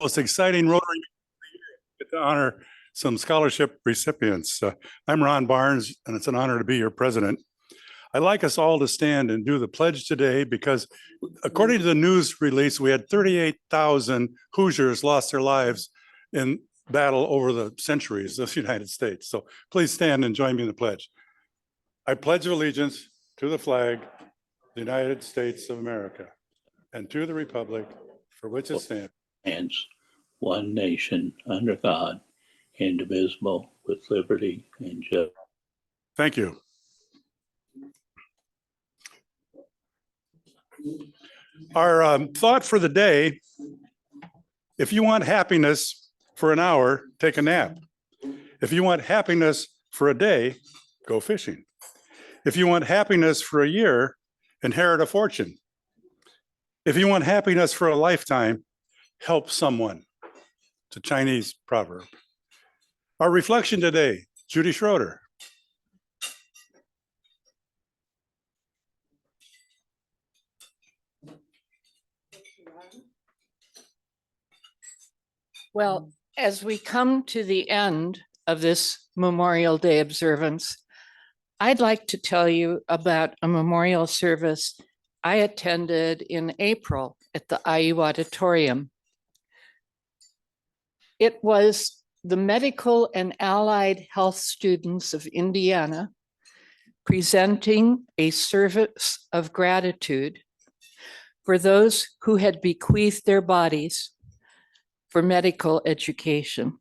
most exciting Rotary to honor some scholarship recipients. I'm Ron Barnes, and it's an honor to be your president. I'd like us all to stand and do the pledge today because according to the news release, we had 38,000 Hoosiers lost their lives in battle over the centuries of the United States. So please stand and join me in the pledge. I pledge allegiance to the flag, the United States of America, and to the republic for which it stands, one nation, under God, indivisible, with liberty and justice. Thank you. Our thought for the day: if you want happiness for an hour, take a nap. If you want happiness for a day, go fishing. If you want happiness for a year, inherit a fortune. If you want happiness for a lifetime, help someone. It's a Chinese proverb. Our reflection today: Judy Schroeder. Well, as we come to the end of this Memorial Day observance, I'd like to tell you about a memorial service I attended in April at the IU Auditorium. It was the medical and allied health students of Indiana presenting a service of gratitude for those who had bequeathed their bodies for medical education.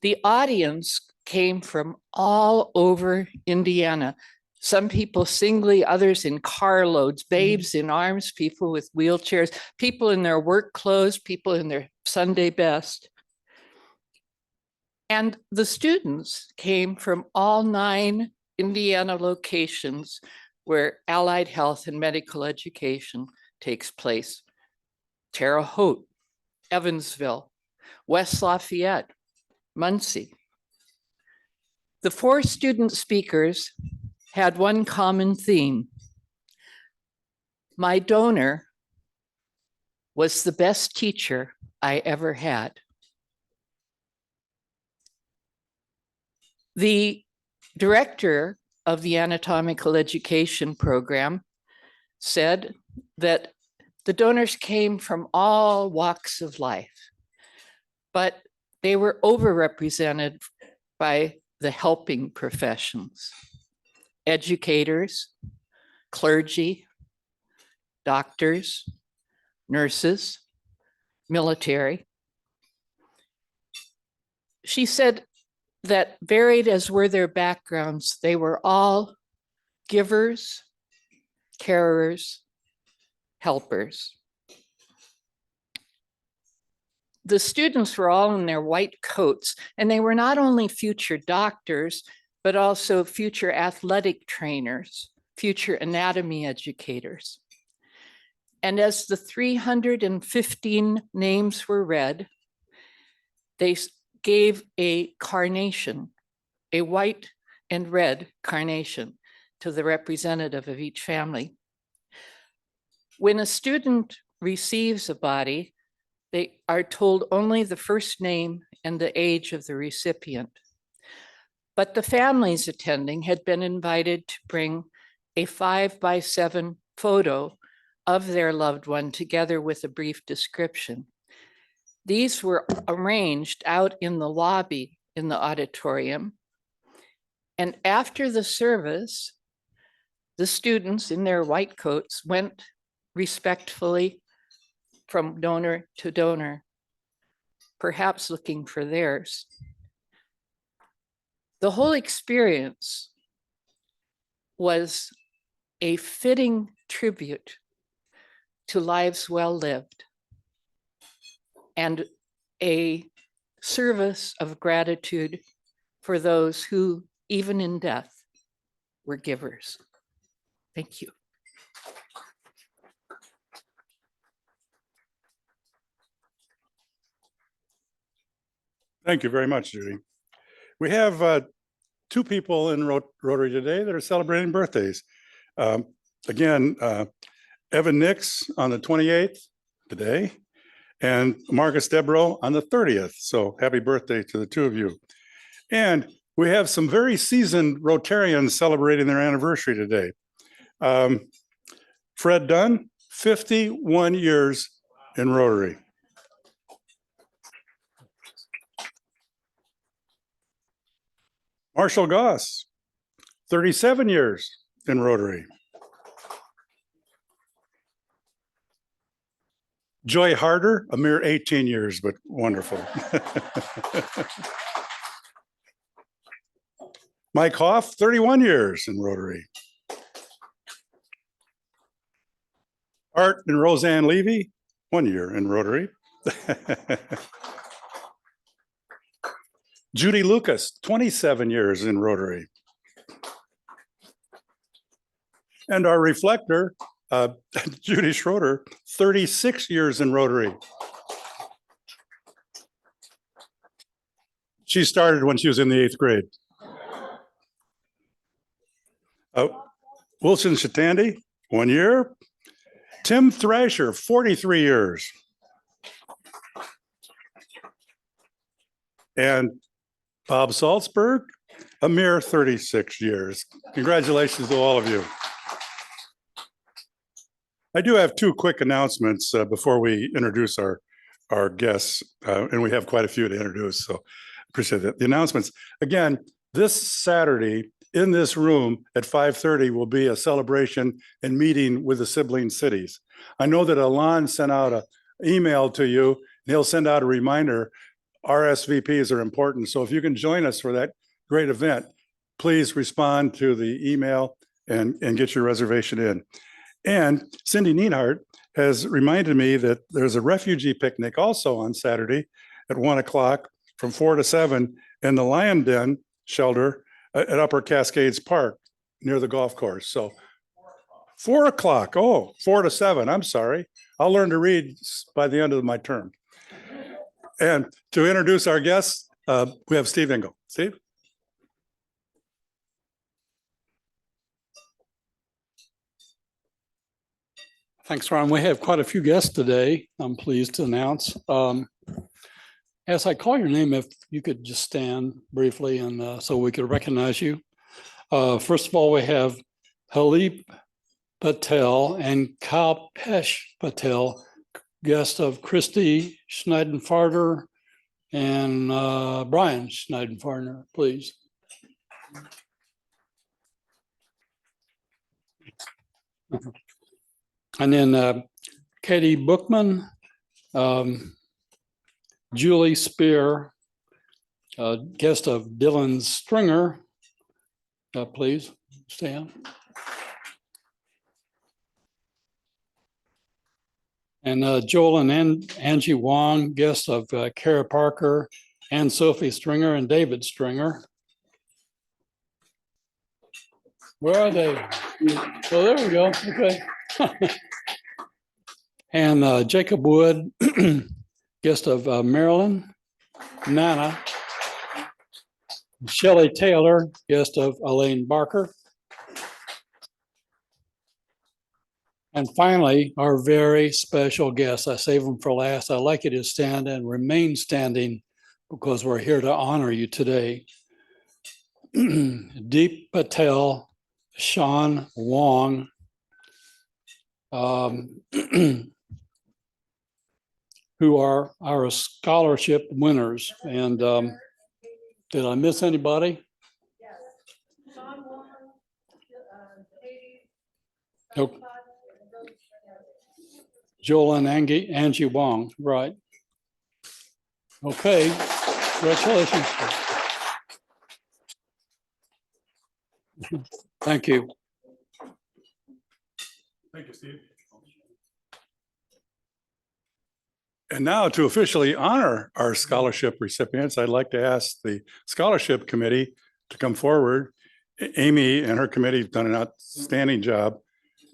The audience came from all over Indiana. Some people singly, others in carloads, babes in arms, people with wheelchairs, people in their work clothes, people in their Sunday best. And the students came from all 9 Indiana locations where allied health and medical education takes place. Terre Haute, Evansville, West Lafayette, Muncie. The 4 student speakers had one common theme. My donor was the best teacher I ever had. The director of the anatomical education program said that the donors came from all walks of life, but they were overrepresented by the helping professions: educators, clergy, doctors, nurses, military. She said that varied as were their backgrounds, they were all givers, carers, helpers. The students were all in their white coats, and they were not only future doctors, but also future athletic trainers, future anatomy educators. And as the 315 names were read, they gave a carnation, a white and red carnation, to the representative of each family. When a student receives a body, they are told only the first name and the age of the recipient. But the families attending had been invited to bring a 5x7 photo of their loved one together with a brief description. These were arranged out in the lobby in the auditorium. And after the service, the students in their white coats went respectfully from donor to donor, perhaps looking for theirs. The whole experience was a fitting tribute to lives well lived and a service of gratitude for those who, even in death, were givers. Thank you. Thank you very much, Judy. We have 2 people in Rotary today that are celebrating birthdays. Again, Evan Nix on the 28th today, and Marcus Debro on the 30th. So happy birthday to the two of you. And we have some very seasoned Rotarians celebrating their anniversary today. Fred Dunn, 51 years in Rotary. Marshall Goss, 37 years in Rotary. Joy Harder, a mere 18 years, but wonderful. Mike Hoff, 31 years in Rotary. Art and Roseanne Levy, 1 year in Rotary. Judy Lucas, 27 years in Rotary. And our reflector, Judy Schroeder, 36 years in Rotary. She started when she was in the 8th grade. Wilson Shatandi, 1 year. Tim Thrasher, 43 years. And Bob Salzberg, a mere 36 years. Congratulations to all of you. I do have two quick announcements before we introduce our guests, and we have quite a few to introduce, so appreciate that. The announcements, again, this Saturday in this room at 5:30 will be a celebration and meeting with the sibling cities. I know that Alon sent out an email to you, and he'll send out a reminder. RSVPs are important, so if you can join us for that great event, please respond to the email and get your reservation in. And Cindy Neidhart has reminded me that there's a refugee picnic also on Saturday at 1 o'clock from 4 to 7 in the Lion Den shelter at Upper Cascades Park near the golf course. So 4 o'clock, 4 to 7, I'm sorry. I'll learn to read by the end of my term. And to introduce our guests, we have Steve Engel. Steve? Thanks, Ron. We have quite a few guests today, I'm pleased to announce. As I call your name, if you could just stand briefly and so we could recognize you. First of all, we have Halip Patel and Kalpesh Patel, guest of Christy Schneidenfarter and Brian Schneidenfarter, please. And then Katie Bookman, Julie Spear, guest of Dylan Stringer, please stand. And Joel and Angie Wong, guest of Kara Parker, and Sophie Stringer and David Stringer. Where are they? Oh, there we go. Okay. And Jacob Wood, guest of Marilyn, Nana, Shelley Taylor, guest of Elaine Barker. And finally, our very special guest. I saved them for last. I'd like you to stand and remain standing because we're here to honor you today. Deep Patel, Sean Wong, who are our scholarship winners. And did I miss anybody? Nope. Joel and Angie Wong, right. Okay, congratulations. Thank you. Thank you, Steve. And now to officially honor our scholarship recipients, I'd like to ask the scholarship committee to come forward. Amy and her committee have done an outstanding job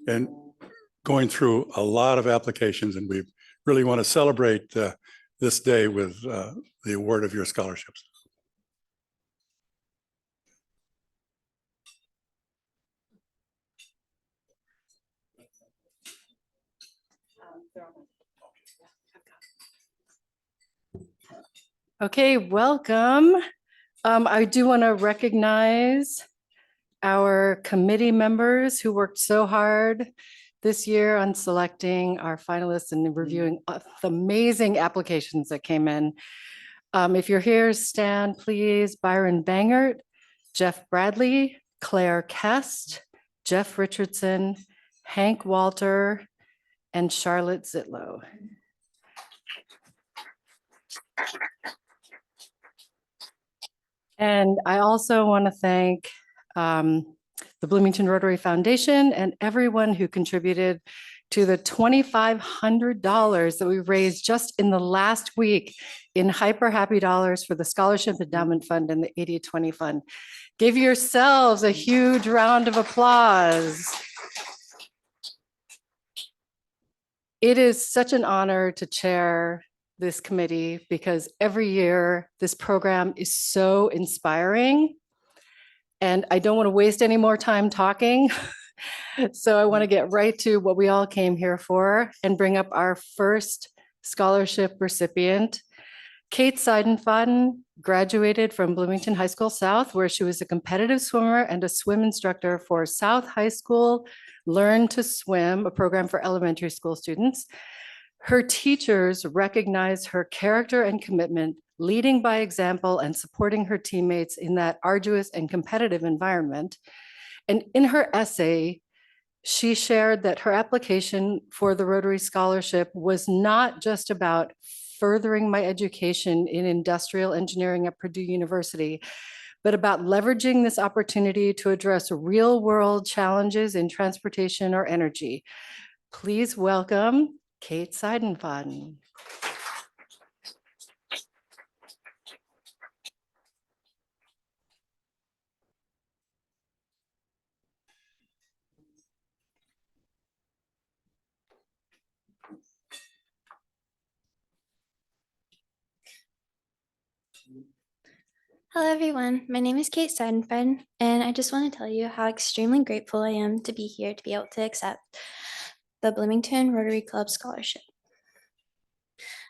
in going through a lot of applications, and we really want to celebrate this day with the award of your scholarships. Okay, welcome. I do want to recognize our committee members who worked so hard this year on selecting our finalists and reviewing the amazing applications that came in. If you're here, stand, please. Byron Bangert, Jeff Bradley, Claire Kest, Jeff Richardson, Hank Walter, and Charlotte Zitlow. And I also want to thank the Bloomington Rotary Foundation and everyone who contributed to the $2,500 that we raised just in the last week in Hyper Happy Dollars for the Scholarship Endowment Fund and the 80/20 Fund. Give yourselves a huge round of applause. It is such an honor to chair this committee because every year this program is so inspiring. And I don't want to waste any more time talking. So I want to get right to what we all came here for and bring up our first scholarship recipient. Kate Seidenfaden graduated from Bloomington High School South, where she was a competitive swimmer and a swim instructor for South High School Learn to Swim, a program for elementary school students. Her teachers recognized her character and commitment, leading by example and supporting her teammates in that arduous and competitive environment. And in her essay, she shared that her application for the Rotary Scholarship was not just about furthering my education in industrial engineering at Purdue University, but about leveraging this opportunity to address real-world challenges in transportation or energy. Please welcome Kate Seidenfaden. Hello, everyone. My name is Kate Seidenfaden, and I just want to tell you how extremely grateful I am to be here to be able to accept the Bloomington Rotary Club Scholarship.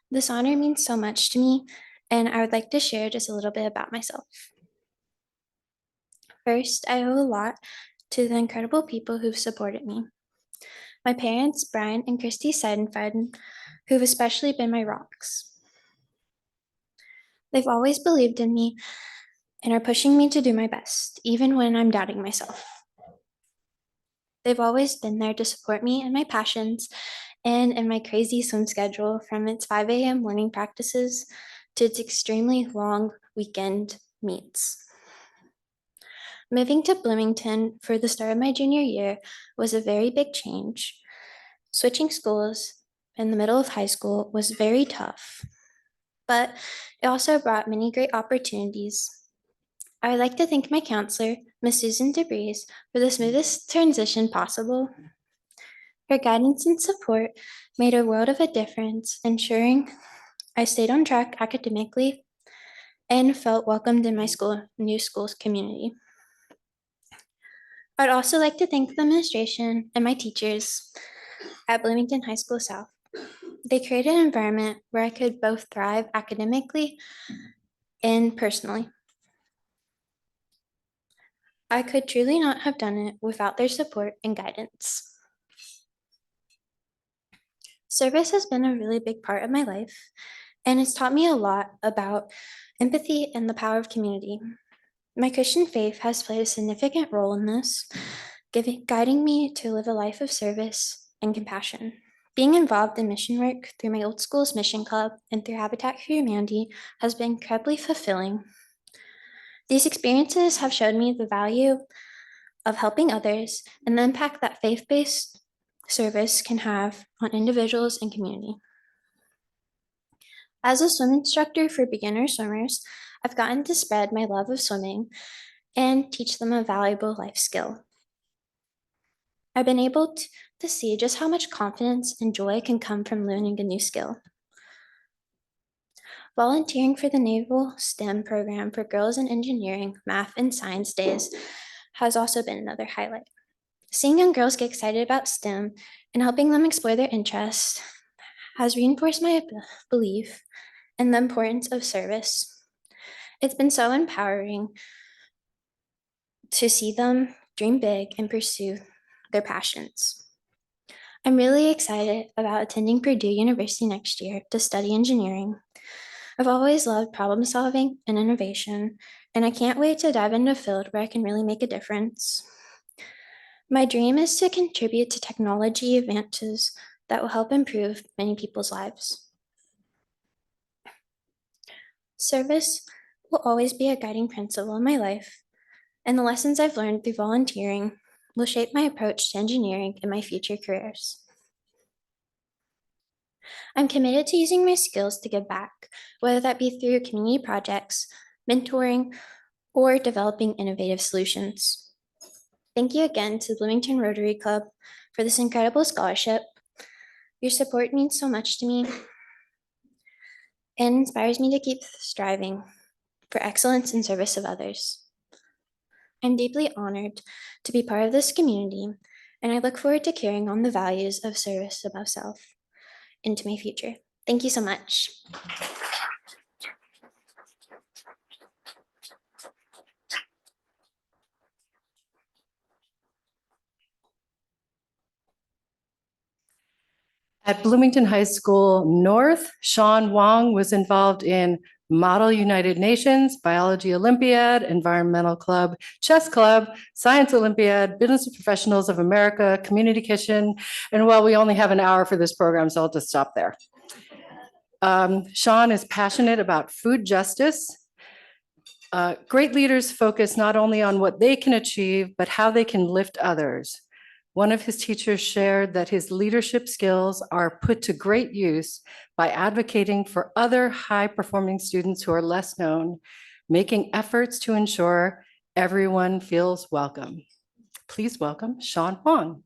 This honor means so much to me, and I would like to share just a little bit about myself. First, I owe a lot to the incredible people who've supported me. My parents, Brian and Christy Seidenfaden, who've especially been my rocks. They've always believed in me and are pushing me to do my best, even when I'm doubting myself. They've always been there to support me in my passions and in my crazy swim schedule, from its 5 a.m. morning practices to its extremely long weekend meets. Moving to Bloomington for the start of my junior year was a very big change. Switching schools in the middle of high school was very tough, but it also brought many great opportunities. I would like to thank my counselor, Ms. Susan DeBreeze, for the smoothest transition possible. Her guidance and support made a world of a difference, ensuring I stayed on track academically and felt welcomed in my new school's community. I'd also like to thank the administration and my teachers at Bloomington High School South. They created an environment where I could both thrive academically and personally. I could truly not have done it without their support and guidance. Service has been a really big part of my life, and it's taught me a lot about empathy and the power of community. My Christian faith has played a significant role in this, guiding me to live a life of service and compassion. Being involved in mission work through my old school's mission club and through Habitat for Humanity has been incredibly fulfilling. These experiences have showed me the value of helping others and the impact that faith-based service can have on individuals and community. As a swim instructor for beginner swimmers, I've gotten to spread my love of swimming and teach them a valuable life skill. I've been able to see just how much confidence and joy can come from learning a new skill. Volunteering for the Naval STEM program for girls in engineering, math, and science days has also been another highlight. Seeing young girls get excited about STEM and helping them explore their interests has reinforced my belief and the importance of service. It's been so empowering to see them dream big and pursue their passions. I'm really excited about attending Purdue University next year to study engineering. I've always loved problem solving and innovation, and I can't wait to dive into a field where I can really make a difference. My dream is to contribute to technology advances that will help improve many people's lives. Service will always be a guiding principle in my life, and the lessons I've learned through volunteering will shape my approach to engineering in my future careers. I'm committed to using my skills to give back, whether that be through community projects, mentoring, or developing innovative solutions. Thank you again to the Bloomington Rotary Club for this incredible scholarship. Your support means so much to me and inspires me to keep striving for excellence in service of others. I'm deeply honored to be part of this community, and I look forward to carrying on the values of service above self into my future. Thank you so much. At Bloomington High School North, Sean Wong was involved in Model United Nations, Biology Olympiad, Environmental Club, Chess Club, Science Olympiad, Business Professionals of America, Community Kitchen. And well, we only have an hour for this program, so I'll just stop there. Sean is passionate about food justice. Great leaders focus not only on what they can achieve, but how they can lift others. One of his teachers shared that his leadership skills are put to great use by advocating for other high-performing students who are less known, making efforts to ensure everyone feels welcome. Please welcome Sean Wong.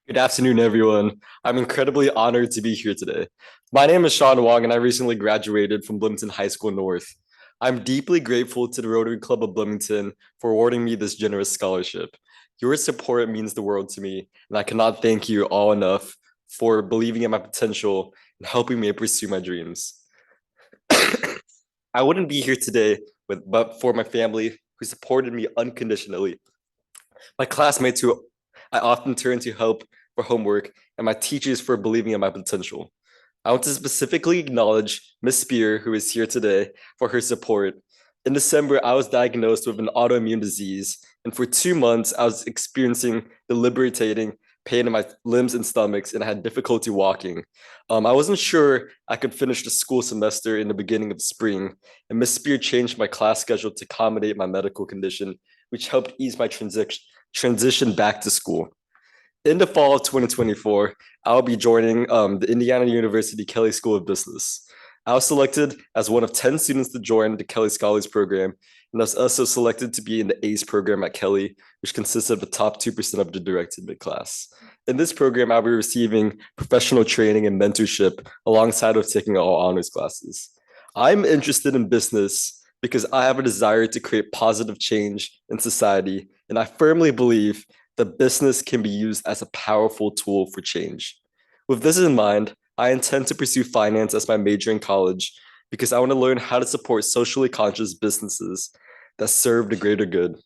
Good afternoon, everyone. I'm incredibly honored to be here today. My name is Sean Wong, and I recently graduated from Bloomington High School North. I'm deeply grateful to the Rotary Club of Bloomington for awarding me this generous scholarship. Your support means the world to me, and I cannot thank you all enough for believing in my potential and helping me pursue my dreams. I wouldn't be here today but for my family who supported me unconditionally, my classmates who I often turn to help for homework, and my teachers for believing in my potential. I want to specifically acknowledge Ms. Spear, who is here today, for her support. In December, I was diagnosed with an autoimmune disease, and for 2 months, I was experiencing debilitating pain in my limbs and stomachs, and I had difficulty walking. I wasn't sure I could finish the school semester in the beginning of spring, and Ms. Spear changed my class schedule to accommodate my medical condition, which helped ease my transition back to school. In the fall of 2024, I'll be joining the Indiana University Kelley School of Business. I was selected as one of 10 students to join the Kelley Scholars Program, and I was also selected to be in the ACE program at Kelley, which consists of the top 2% of the direct admit class. In this program, I'll be receiving professional training and mentorship alongside of taking all honors classes. I'm interested in business because I have a desire to create positive change in society, and I firmly believe that business can be used as a powerful tool for change. With this in mind, I intend to pursue finance as my major in college because I want to learn how to support socially conscious businesses that serve the greater good.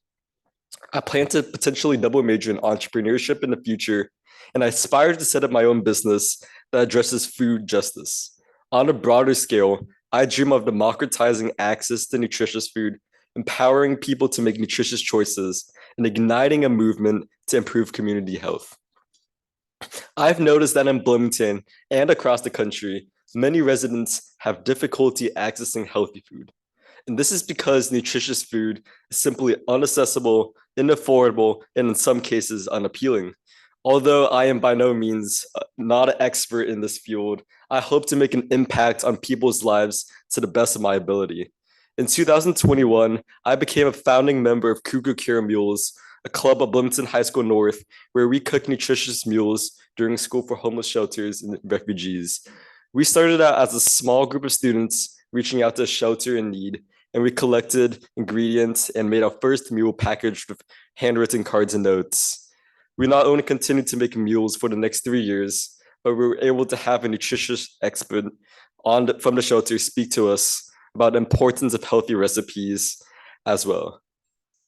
I plan to potentially double major in entrepreneurship in the future, and I aspire to set up my own business that addresses food justice. On a broader scale, I dream of democratizing access to nutritious food, empowering people to make nutritious choices, and igniting a movement to improve community health. I've noticed that in Bloomington and across the country, many residents have difficulty accessing healthy food. And this is because nutritious food is simply inaccessible, unaffordable, and in some cases unappealing. Although I am by no means not an expert in this field, I hope to make an impact on people's lives to the best of my ability. In 2021, I became a founding member of Cougar Care Mules, a club at Bloomington High School North, where we cook nutritious meals during school for homeless shelters and refugees. We started out as a small group of students reaching out to a shelter in need, and we collected ingredients and made our first mule packaged with handwritten cards and notes. We not only continued to make mules for the next 3 years, but we were able to have a nutritious expert from the shelter speak to us about the importance of healthy recipes as well.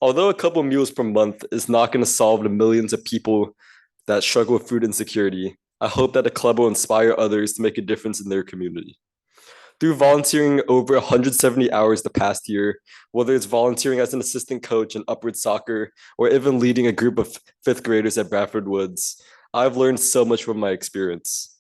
Although a couple meals per month is not going to solve the millions of people that struggle with food insecurity, I hope that the club will inspire others to make a difference in their community. Through volunteering over 170 hours the past year, whether it's volunteering as an assistant coach in Upward Soccer or even leading a group of fifth graders at Bradford Woods, I've learned so much from my experience.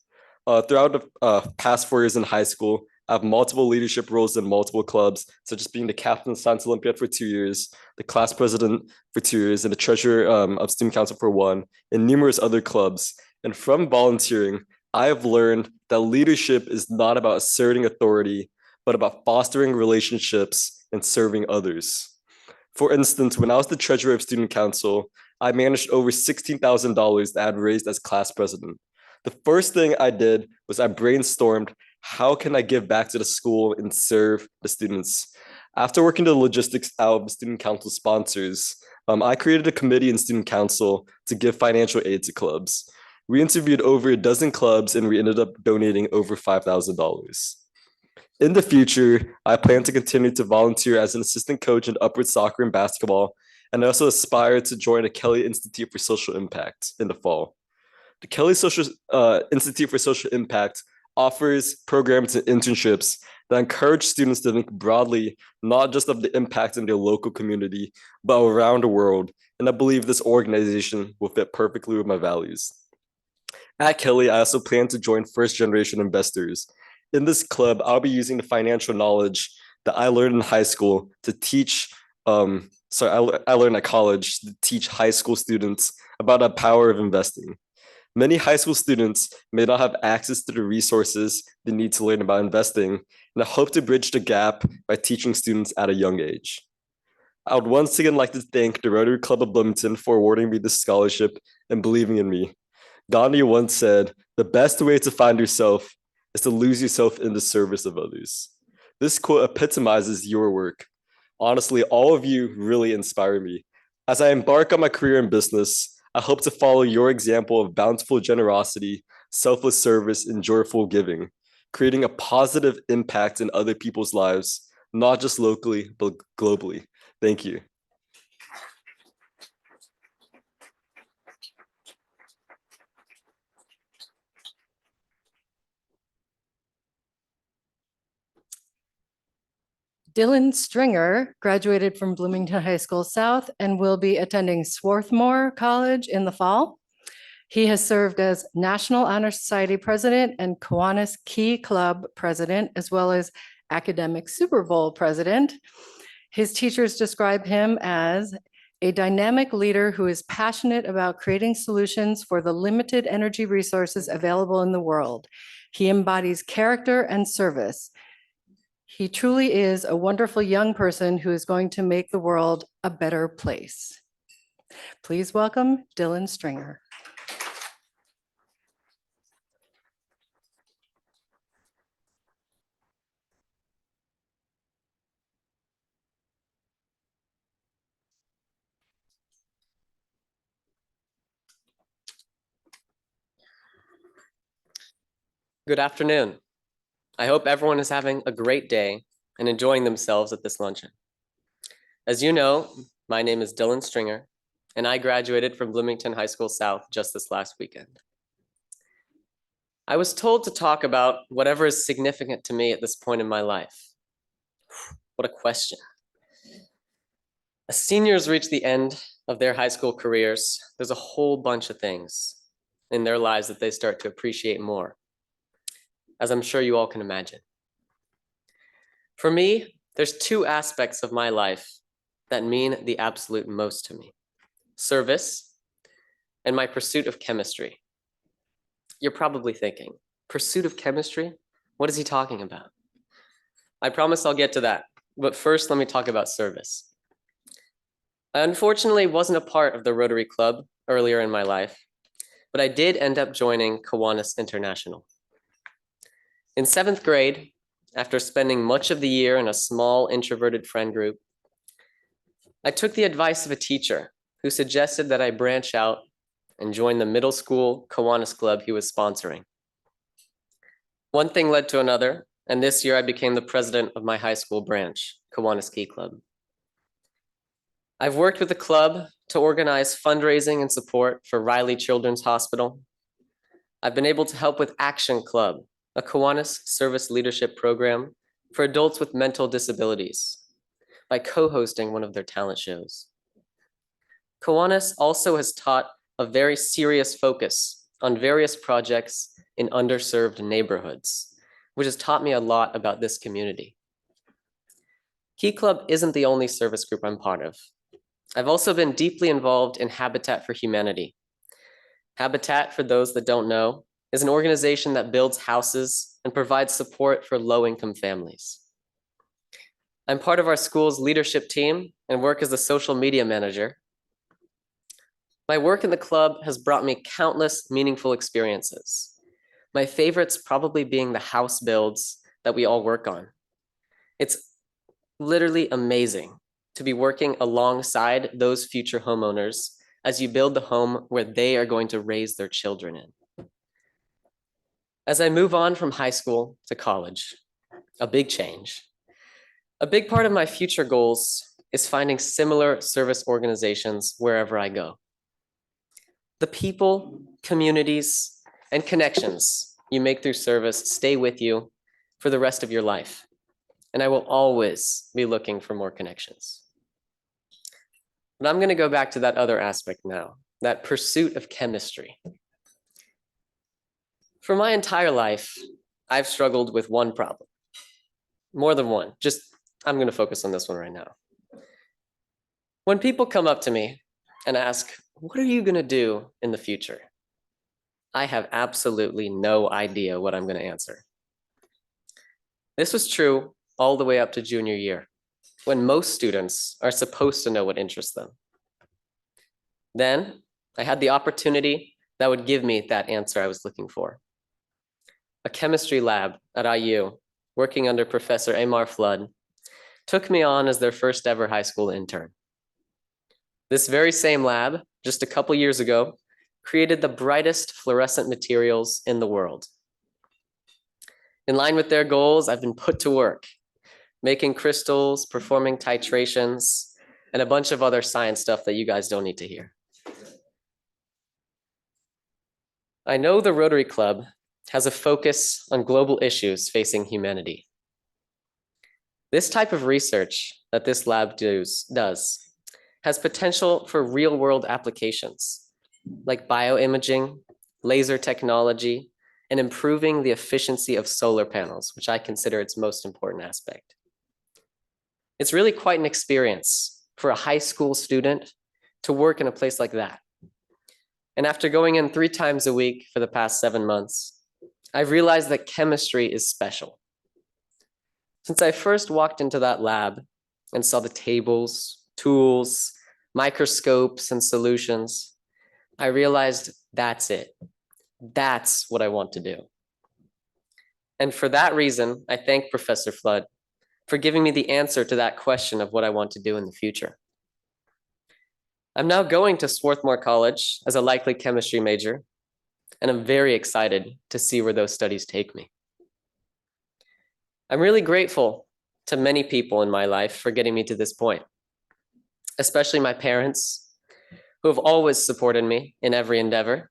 Throughout the past 4 years in high school, I have multiple leadership roles in multiple clubs, such as being the captain of Science Olympiad for 2 years, the class president for 2 years, and the treasurer of student council for 1, and numerous other clubs. And from volunteering, I have learned that leadership is not about asserting authority, but about fostering relationships and serving others. For instance, when I was the treasurer of student council, I managed over $16,000 that I had raised as class president. The first thing I did was I brainstormed, how can I give back to the school and serve the students? After working the logistics out of student council sponsors, I created a committee in student council to give financial aid to clubs. We interviewed over a dozen clubs and we ended up donating over $5,000. In the future, I plan to continue to volunteer as an assistant coach in Upward Soccer and basketball, and I also aspire to join the Kelly Institute for Social Impact in the fall. The Kelly Institute for Social Impact offers programs and internships that encourage students to think broadly, not just of the impact in their local community, but around the world. And I believe this organization will fit perfectly with my values. At Kelly, I also plan to join First Generation Investors. In this club, I'll be using the financial knowledge that I learned in high school to teach, I learned at college to teach high school students about the power of investing. Many high school students may not have access to the resources they need to learn about investing, and I hope to bridge the gap by teaching students at a young age. I would once again like to thank the Rotary Club of Bloomington for awarding me this scholarship and believing in me. Gandhi once said, "The best way to find yourself is to lose yourself in the service of others." This quote epitomizes your work. Honestly, all of you really inspire me. As I embark on my career in business, I hope to follow your example of bountiful generosity, selfless service, and joyful giving, creating a positive impact in other people's lives, not just locally, but globally. Thank you. Dylan Stringer graduated from Bloomington High School South and will be attending Swarthmore College in the fall. He has served as National Honor Society president and Kiwanis Key Club president, as well as Academic Super Bowl president. His teachers describe him as a dynamic leader who is passionate about creating solutions for the limited energy resources available in the world. He embodies character and service. He truly is a wonderful young person who is going to make the world a better place. Please welcome Dylan Stringer. Good afternoon. I hope everyone is having a great day and enjoying themselves at this luncheon. As you know, my name is Dylan Stringer, and I graduated from Bloomington High School South just this last weekend. I was told to talk about whatever is significant to me at this point in my life. What a question. As seniors reach the end of their high school careers, there's a whole bunch of things in their lives that they start to appreciate more, as I'm sure you all can imagine. For me, there's two aspects of my life that mean the absolute most to me: service and my pursuit of chemistry. You're probably thinking, pursuit of chemistry? What is he talking about? I promise I'll get to that, but first let me talk about service. I unfortunately wasn't a part of the Rotary Club earlier in my life, but I did end up joining Kiwanis International. In 7th grade, after spending much of the year in a small introverted friend group, I took the advice of a teacher who suggested that I branch out and join the middle school Kiwanis Club he was sponsoring. One thing led to another, and this year I became the president of my high school branch, Kiwanis Key Club. I've worked with the club to organize fundraising and support for Riley Children's Hospital. I've been able to help with Action Club, a Kiwanis service leadership program for adults with mental disabilities, by co-hosting one of their talent shows. Kiwanis also has taught a very serious focus on various projects in underserved neighborhoods, which has taught me a lot about this community. Key Club isn't the only service group I'm part of. I've also been deeply involved in Habitat for Humanity. Habitat, for those that don't know, is an organization that builds houses and provides support for low-income families. I'm part of our school's leadership team and work as the social media manager. My work in the club has brought me countless meaningful experiences. My favorites probably being the house builds that we all work on. It's literally amazing to be working alongside those future homeowners as you build the home where they are going to raise their children in. As I move on from high school to college, a big change. A big part of my future goals is finding similar service organizations wherever I go. The people, communities, and connections you make through service stay with you for the rest of your life. And I will always be looking for more connections. But I'm going to go back to that other aspect now, that pursuit of chemistry. For my entire life, I've struggled with one problem. More than one, I'm going to focus on this one right now. When people come up to me and ask, what are you going to do in the future? I have absolutely no idea what I'm going to answer. This was true all the way up to junior year, when most students are supposed to know what interests them. Then I had the opportunity that would give me that answer I was looking for. A chemistry lab at IU, working under Professor Amar Flood, took me on as their first ever high school intern. This very same lab, just a couple years ago, created the brightest fluorescent materials in the world. In line with their goals, I've been put to work, making crystals, performing titrations, and a bunch of other science stuff that you guys don't need to hear. I know the Rotary Club has a focus on global issues facing humanity. This type of research that this lab does has potential for real-world applications, like bioimaging, laser technology, and improving the efficiency of solar panels, which I consider its most important aspect. It's really quite an experience for a high school student to work in a place like that. And after going in 3 times a week for the past 7 months, I've realized that chemistry is special. Since I first walked into that lab and saw the tables, tools, microscopes, and solutions, I realized that's it. That's what I want to do. And for that reason, I thank Professor Flood for giving me the answer to that question of what I want to do in the future. I'm now going to Swarthmore College as a likely chemistry major, and I'm very excited to see where those studies take me. I'm really grateful to many people in my life for getting me to this point, especially my parents, who have always supported me in every endeavor,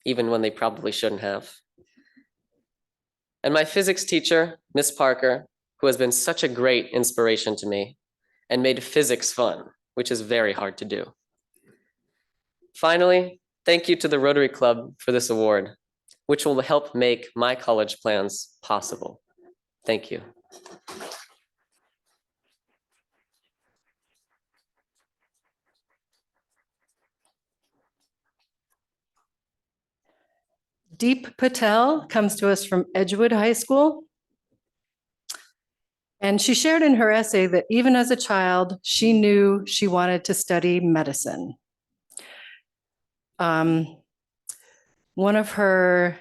even when they probably shouldn't have. And my physics teacher, Miss Parker, who has been such a great inspiration to me and made physics fun, which is very hard to do. Finally, thank you to the Rotary Club for this award, which will help make my college plans possible. Thank you. Deep Patel comes to us from Edgewood High School. And she shared in her essay that even as a child, she knew she wanted to study medicine. One of her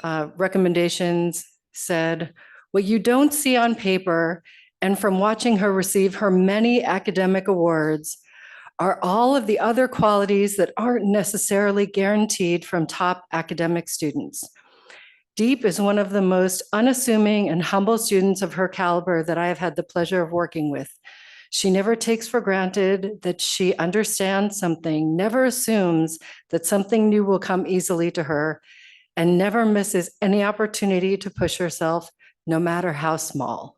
recommendations said, What you don't see on paper and from watching her receive her many academic awards are all of the other qualities that aren't necessarily guaranteed from top academic students. Deep is one of the most unassuming and humble students of her caliber that I have had the pleasure of working with. She never takes for granted that she understands something, never assumes that something new will come easily to her, and never misses any opportunity to push herself, no matter how small.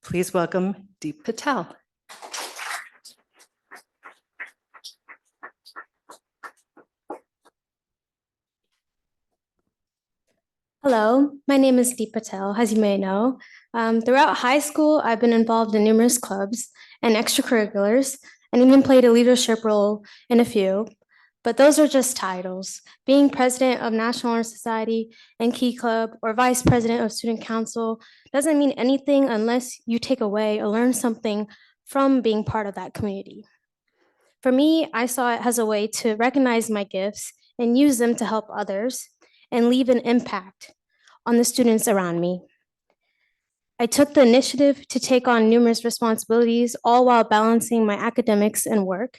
Please welcome Deep Patel. Hello, my name is Deep Patel, as you may know. Throughout high school, I've been involved in numerous clubs and extracurriculars, and even played a leadership role in a few. But those are just titles. Being president of National Honor Society and Key Club or vice president of Student Council doesn't mean anything unless you take away or learn something from being part of that community. For me, I saw it as a way to recognize my gifts and use them to help others and leave an impact on the students around me. I took the initiative to take on numerous responsibilities, all while balancing my academics and work,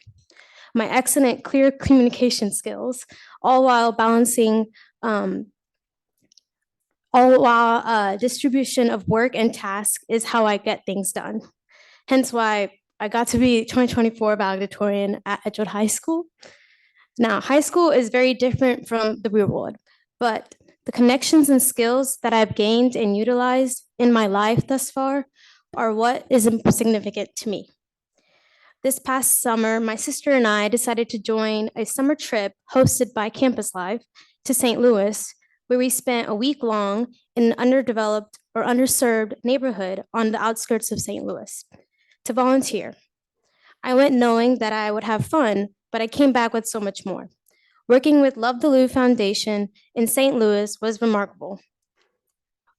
my excellent clear communication skills, all while balancing, distribution of work and tasks is how I get things done. Hence why I got to be 2024 valedictorian at Edgewood High School. Now, high school is very different from the real world, but the connections and skills that I've gained and utilized in my life thus far are what is significant to me. This past summer, my sister and I decided to join a summer trip hosted by Campus Life to St. Louis, where we spent a week long in an underdeveloped or underserved neighborhood on the outskirts of St. Louis to volunteer. I went knowing that I would have fun, but I came back with so much more. Working with Love the Lou Foundation in St. Louis was remarkable.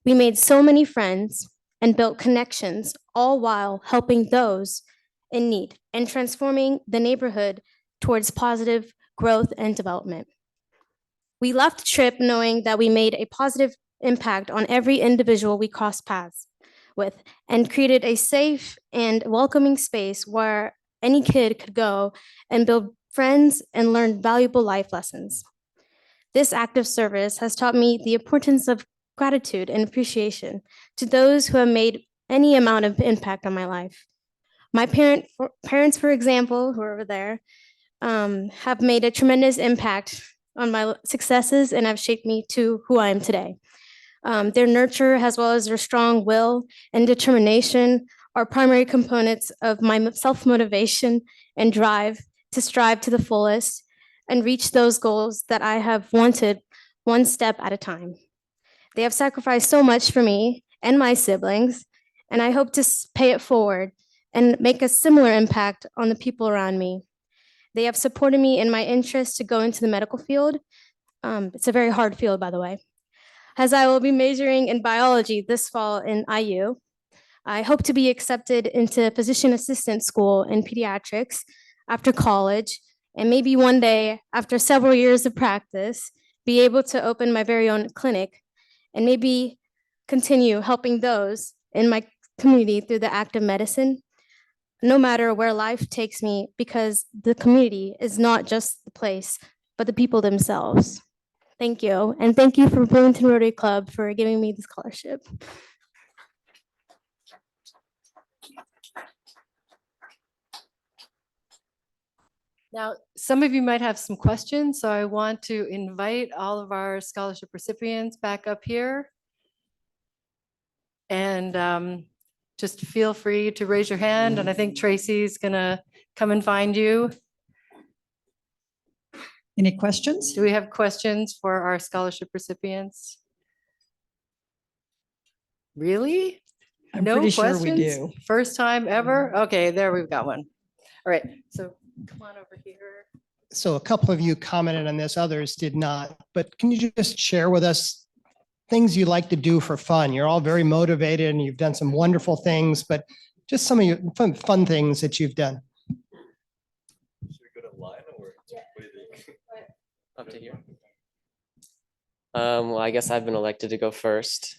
We made so many friends and built connections, all while helping those in need and transforming the neighborhood towards positive growth and development. We left the trip knowing that we made a positive impact on every individual we crossed paths with and created a safe and welcoming space where any kid could go and build friends and learn valuable life lessons. This act of service has taught me the importance of gratitude and appreciation to those who have made any amount of impact on my life. My parents, for example, who are over there, have made a tremendous impact on my successes and have shaped me to who I am today. Their nurture, as well as their strong will and determination, are primary components of my self-motivation and drive to strive to the fullest and reach those goals that I have wanted one step at a time. They have sacrificed so much for me and my siblings, and I hope to pay it forward and make a similar impact on the people around me. They have supported me in my interest to go into the medical field. It's a very hard field, by the way. As I will be majoring in biology this fall in IU, I hope to be accepted into physician assistant school in pediatrics after college, and maybe one day, after several years of practice, be able to open my very own clinic and maybe continue helping those in my community through the act of medicine, no matter where life takes me, because the community is not just the place, but the people themselves. Thank you. And thank you for Burlington Rotary Club for giving me the scholarship. Now, some of you might have some questions, so I want to invite all of our scholarship recipients back up here. And just feel free to raise your hand, and I think Tracy's gonna come and find you. Any questions? Do we have questions for our scholarship recipients? Really? I'm No pretty sure we questions? do. First time ever? Okay, there we've got one. All right, so come on over here. So a couple of you commented on this, others did not, but can you just share with us things you like to do for fun? You're all very motivated and you've done some wonderful things, but just some of your fun things that you've done. Should we go to line or what do you think? Up to here. Well, I guess I've been elected to go first.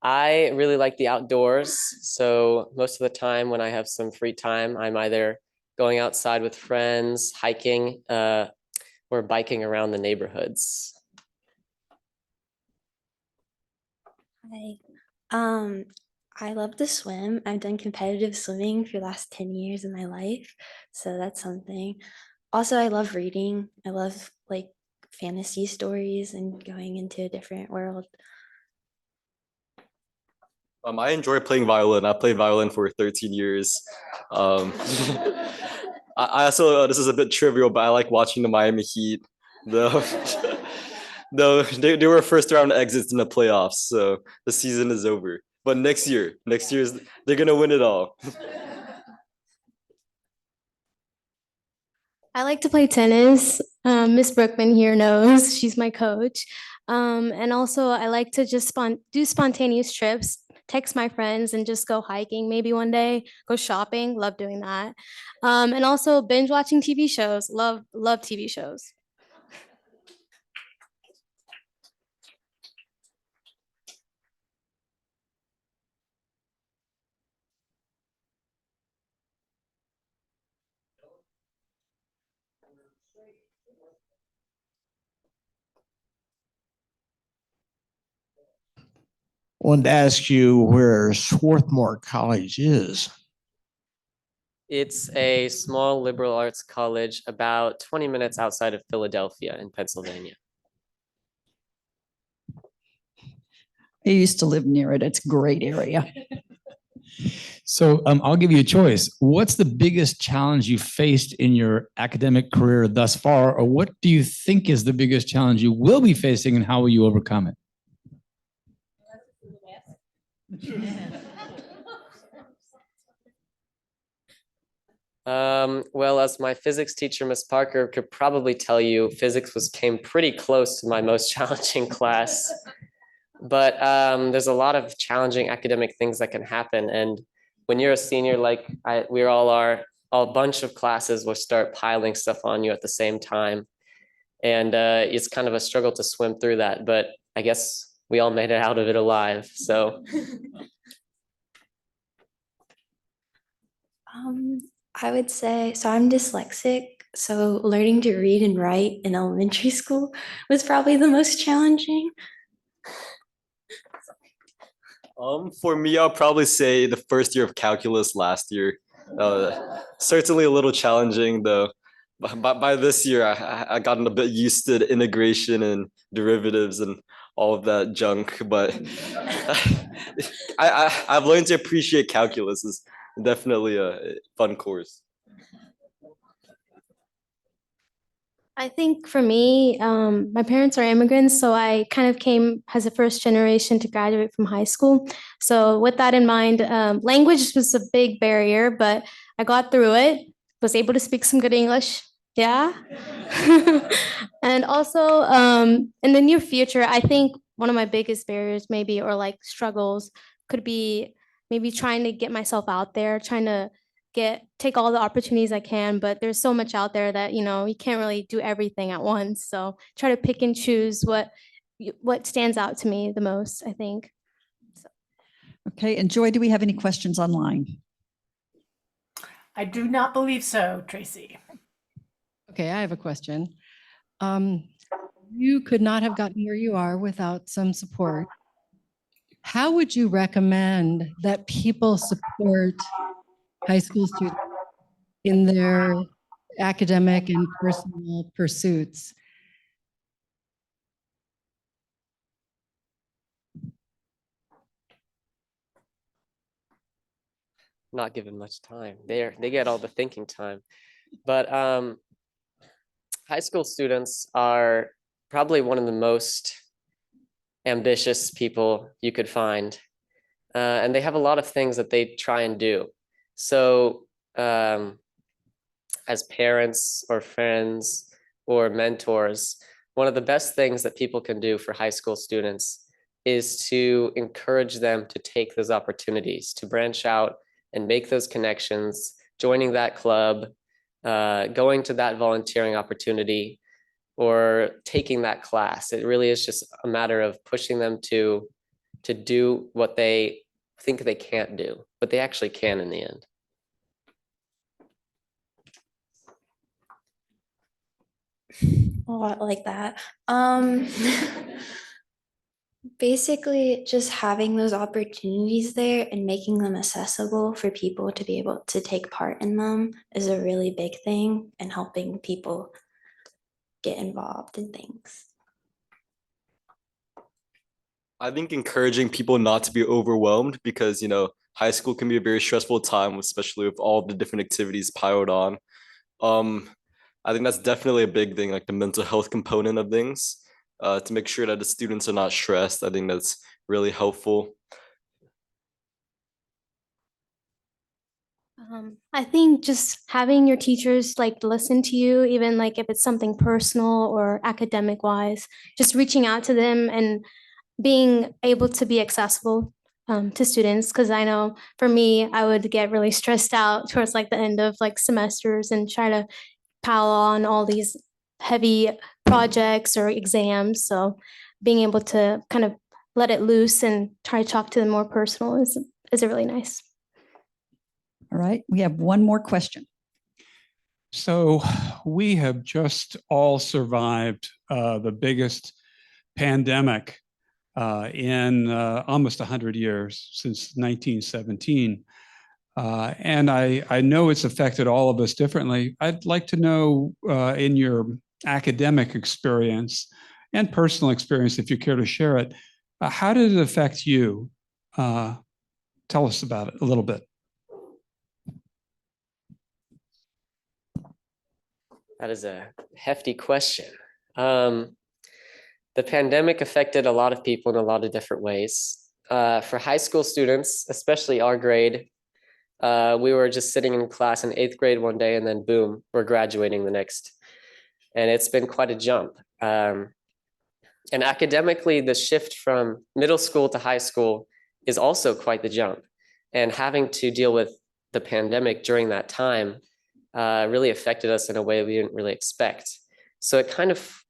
I really like the outdoors. So most of the time when I have some free time, I'm either going outside with friends, hiking, or biking around the neighborhoods. Hi. I love to swim. I've done competitive swimming for the last 10 years of my life. So that's something. Also, I love reading. I love like fantasy stories and going into a different world. I enjoy playing violin. I played violin for 13 years. I also, this is a bit trivial, but I like watching the Miami Heat. Though, though they were first round exits in the playoffs, so the season is over. But next year they're gonna win it all. I like to play tennis. Miss Brookman here knows she's my coach. And also, I like to just do spontaneous trips, text my friends, and just go hiking maybe one day, go shopping. Love doing that. And also binge watching TV shows. Love TV shows. Wanted to ask you where Swarthmore College is. It's a small liberal arts college about 20 minutes outside of Philadelphia in Pennsylvania. I used to live near it. It's a great area. So I'll give you a choice. What's the biggest challenge you faced in your academic career thus far, or what do you think is the biggest challenge you will be facing, and how will you overcome it? Well, as my physics teacher, Miss Parker, could probably tell you, physics came pretty close to my most challenging class. But there's a lot of challenging academic things that can happen. And when you're a senior, like we all are, a bunch of classes will start piling stuff on you at the same time. And it's kind of a struggle to swim through that. But I guess we all made it out of it alive. So. I would say, so I'm dyslexic. So learning to read and write in elementary school was probably the most challenging. For me, I'll probably say the first year of calculus last year. Certainly a little challenging though. By this year, I gotten a bit used to the integration and derivatives and all of that junk. But I've learned to appreciate calculus. It's definitely a fun course. I think for me, my parents are immigrants, so I kind of came as a first generation to graduate from high school. So with that in mind, language was a big barrier, but I got through it, was able to speak some good English. Yeah. And also in the near future, I think one of my biggest barriers maybe, or like struggles, could be maybe trying to get myself out there, trying to take all the opportunities I can, but there's so much out there that, you can't really do everything at once. So try to pick and choose what stands out to me the most, I think. So. Okay, and Joy, do we have any questions online? I do not believe so, Tracy. Okay, I have a question. You could not have gotten where you are without some support. How would you recommend that people support high school students in their academic and personal pursuits? Not given much time. They get all the thinking time. But high school students are probably one of the most ambitious people you could find. And they have a lot of things that they try and do. So as parents or friends or mentors, one of the best things that people can do for high school students is to encourage them to take those opportunities, to branch out and make those connections, joining that club, going to that volunteering opportunity, or taking that class. It really is just a matter of pushing them to to do what they think they can't do, but they actually can in the end. A lot like that. Basically, just having those opportunities there and making them accessible for people to be able to take part in them is a really big thing, and helping people get involved in things. I think encouraging people not to be overwhelmed because, high school can be a very stressful time, especially with all the different activities piled on. I think that's definitely a big thing, like the mental health component of things, to make sure that the students are not stressed. I think that's really helpful. I think just having your teachers like listen to you, even like if it's something personal or academic wise, just reaching out to them and being able to be accessible to students. Because I know for me, I would get really stressed out towards like the end of like semesters and try to pile on all these heavy projects or exams. So being able to kind of let it loose and try to talk to them more personal is really nice. All right, we have one more question. So we have just all survived the biggest pandemic in almost 100 years, since 1917. And I know it's affected all of us differently. I'd like to know in your academic experience and personal experience, if you care to share it, how did it affect you? Tell us about it a little bit. That is a hefty question. The pandemic affected a lot of people in a lot of different ways. For high school students, especially our grade, we were just sitting in class in 8th grade one day, and then boom, we're graduating the next. And it's been quite a jump. And academically, the shift from middle school to high school is also quite the jump. And having to deal with the pandemic during that time really affected us in a way we didn't really expect. So it kind of,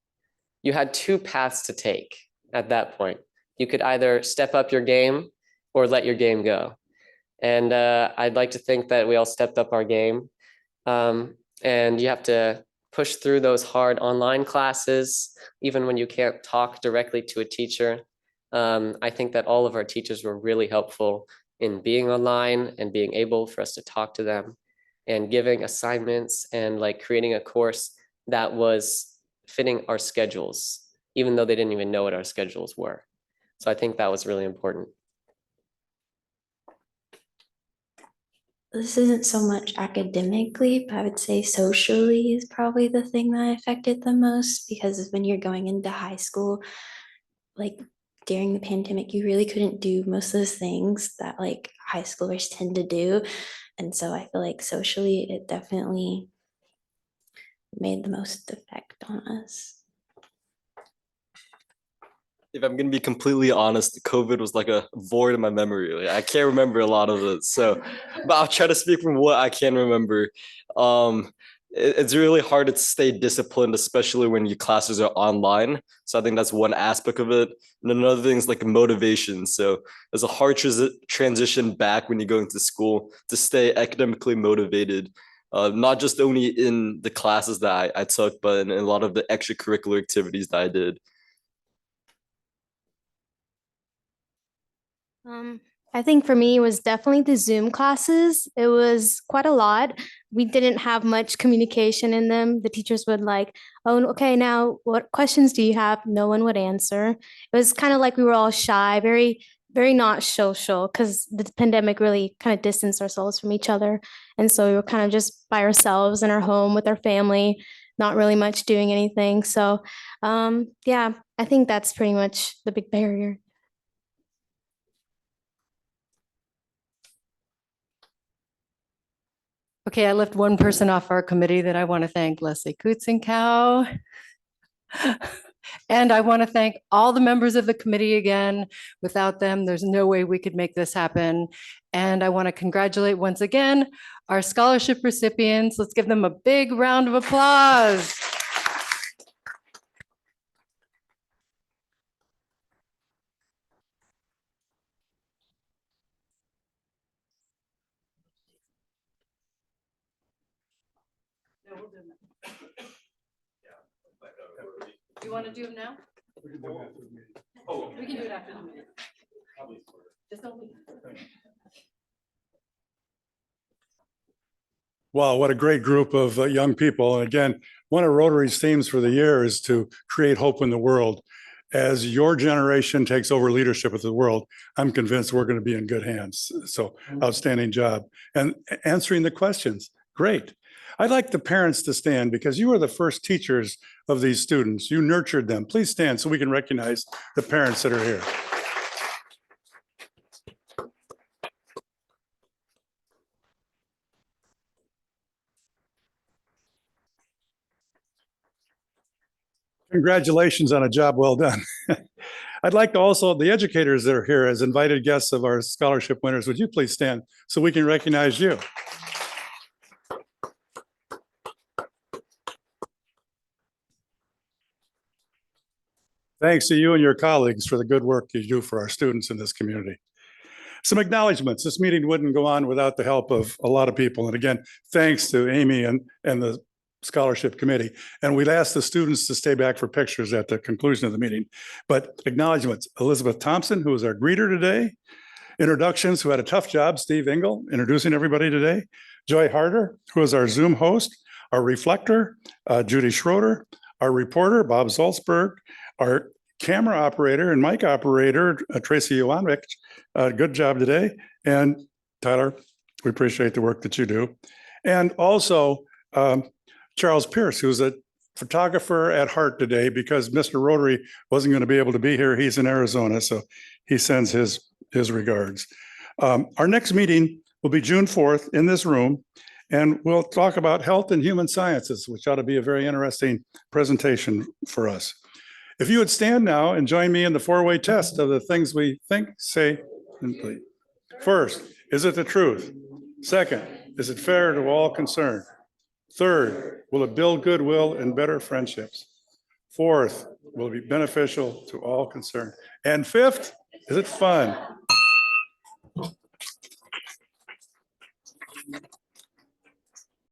you had two paths to take at that point. You could either step up your game or let your game go. And I'd like to think that we all stepped up our game. And you have to push through those hard online classes, even when you can't talk directly to a teacher. I think that all of our teachers were really helpful in being online and being able for us to talk to them and giving assignments and like creating a course that was fitting our schedules, even though they didn't even know what our schedules were. So I think that was really important. This isn't so much academically, but I would say socially is probably the thing that affected the most, because when you're going into high school, like during the pandemic, you really couldn't do most of those things that like high schoolers tend to do. And so I feel like socially, it definitely made the most effect on us. If I'm gonna be completely honest, COVID was like a void in my memory. Like, I can't remember a lot of it. So, but I'll try to speak from what I can remember. It's really hard to stay disciplined, especially when your classes are online. So I think that's one aspect of it. And another thing is like motivation. So there's a hard transition back when you go into school to stay academically motivated. Not just only in the classes that I took, but in a lot of the extracurricular activities that I did. I think for me, it was definitely the Zoom classes. It was quite a lot. We didn't have much communication in them. The teachers would like, oh, okay, now what questions do you have? No one would answer. It was kind of like we were all shy, very, very not social, because the pandemic really kind of distanced ourselves from each other. And so we were kind of just by ourselves in our home with our family, not really much doing anything. So yeah, I think that's pretty much the big barrier. Okay, I left one person off our committee that I want to thank, Leslie Kutzenkow. And I want to thank all the members of the committee again. Without them, there's no way we could make this happen. And I want to congratulate once again our scholarship recipients. Let's give them a big round of applause. you want to do them now? We can do it after the meeting. Just don't leave. Wow, what a great group of young people. And again, one of Rotary's themes for the year is to create hope in the world. As your generation takes over leadership of the world, I'm convinced we're going to be in good hands. So outstanding job. And answering the questions, great. I'd like the parents to stand because you are the first teachers of these students. You nurtured them. Please stand so we can recognize the parents that are here. Congratulations on a job well done. I'd like to also, the educators that are here as invited guests of our scholarship winners, would you please stand so we can recognize you? Thanks to you and your colleagues for the good work you do for our students in this community. Some acknowledgements. This meeting wouldn't go on without the help of a lot of people. And again, thanks to Amy and the scholarship committee. And we'd ask the students to stay back for pictures at the conclusion of the meeting. But acknowledgements, Elizabeth Thompson, who is our greeter today. Introductions, who had a tough job, Steve Engel, introducing everybody today. Joy Harder, who is our Zoom host. Our reflector, Judy Schroeder. Our reporter, Bob Salzberg. Our camera operator and mic operator, Tracy Iwanvik. Good job today. And Tyler, we appreciate the work that you do. And also, Charles Pierce, who's a photographer at heart today because Mr. Rotary wasn't going to be able to be here. He's in Arizona, so he sends his regards. Our next meeting will be June 4th in this room, and we'll talk about health and human sciences, which ought to be a very interesting presentation for us. If you would stand now and join me in the four-way test of the things we think, say, and believe. First, is it the truth? Second, is it fair to all concerned? Third, will it build goodwill and better friendships? Fourth, will it be beneficial to all concerned? And fifth, is it fun?